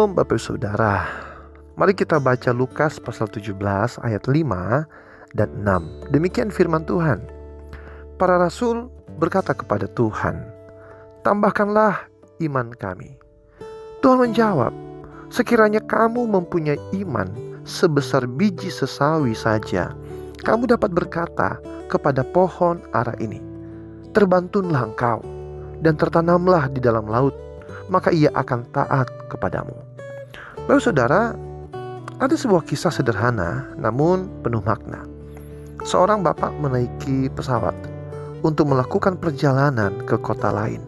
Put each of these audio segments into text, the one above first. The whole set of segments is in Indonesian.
Shalom Bapak Ibu Saudara. Mari kita baca Lukas pasal 17 ayat 5 dan 6. Demikian firman Tuhan. Para rasul berkata kepada Tuhan, "Tambahkanlah iman kami." Tuhan menjawab, "Sekiranya kamu mempunyai iman sebesar biji sesawi saja, kamu dapat berkata kepada pohon ara ini, terbantunlah engkau dan tertanamlah di dalam laut, maka ia akan taat kepadamu." Bapak Saudara, ada sebuah kisah sederhana namun penuh makna. Seorang bapak menaiki pesawat untuk melakukan perjalanan ke kota lain.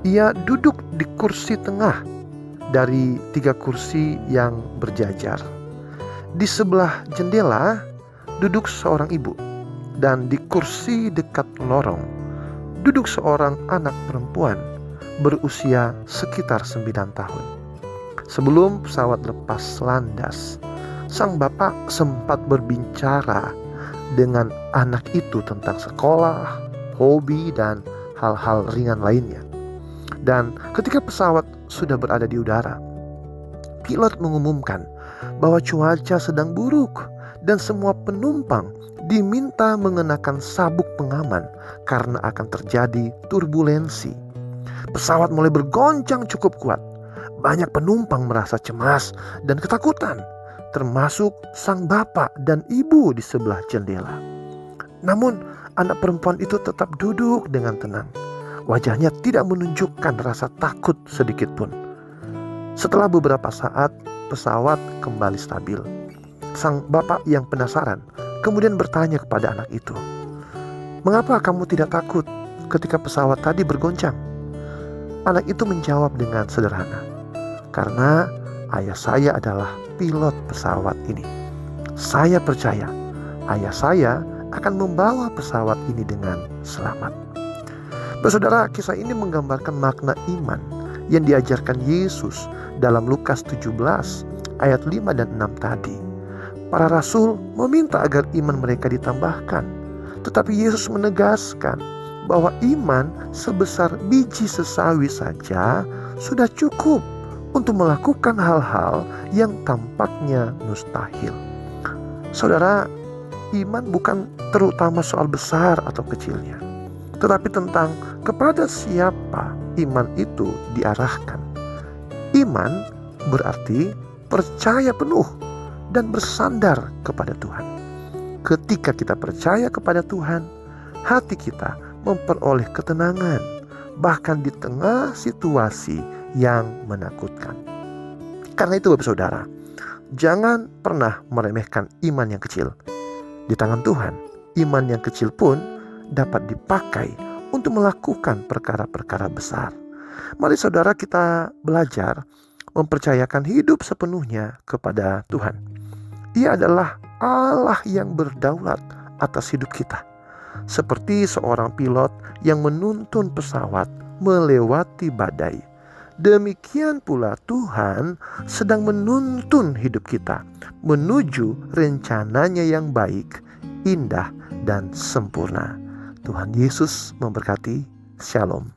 Ia duduk di kursi tengah dari 3 kursi yang berjajar. Di sebelah jendela duduk seorang ibu, dan di kursi dekat lorong duduk seorang anak perempuan berusia sekitar 9 tahun. Sebelum pesawat lepas landas, sang bapak sempat berbicara dengan anak itu tentang sekolah, hobi, dan hal-hal ringan lainnya. Dan ketika pesawat sudah berada di udara, pilot mengumumkan bahwa cuaca sedang buruk dan semua penumpang diminta mengenakan sabuk pengaman karena akan terjadi turbulensi. Pesawat mulai bergoncang cukup kuat. Banyak penumpang merasa cemas dan ketakutan, termasuk sang bapak dan ibu di sebelah jendela. Namun anak perempuan itu tetap duduk dengan tenang. Wajahnya tidak menunjukkan rasa takut sedikit pun. Setelah beberapa saat, pesawat kembali stabil. Sang bapak yang penasaran kemudian bertanya kepada anak itu, "Mengapa kamu tidak takut ketika pesawat tadi bergoncang?" Anak itu menjawab dengan sederhana, "Karena ayah saya adalah pilot pesawat ini. Saya percaya ayah saya akan membawa pesawat ini dengan selamat." Saudara, kisah ini menggambarkan makna iman yang diajarkan Yesus dalam Lukas 17 ayat 5 dan 6 tadi. Para rasul meminta agar iman mereka ditambahkan, tetapi Yesus menegaskan bahwa iman sebesar biji sesawi saja sudah cukup untuk melakukan hal-hal yang tampaknya mustahil. Saudara, iman bukan terutama soal besar atau kecilnya, tetapi tentang kepada siapa iman itu diarahkan. Iman berarti percaya penuh dan bersandar kepada Tuhan. Ketika kita percaya kepada Tuhan, hati kita memperoleh ketenangan, bahkan di tengah situasi yang menakutkan. Karena itu Bapak Saudara, jangan pernah meremehkan iman yang kecil. Di tangan Tuhan, iman yang kecil pun dapat dipakai untuk melakukan perkara-perkara besar. Mari saudara kita belajar mempercayakan hidup sepenuhnya kepada Tuhan. Ia adalah Allah yang berdaulat atas hidup kita. Seperti seorang pilot yang menuntun pesawat melewati badai, demikian pula Tuhan sedang menuntun hidup kita menuju rencananya yang baik, indah, dan sempurna. Tuhan Yesus memberkati. Shalom.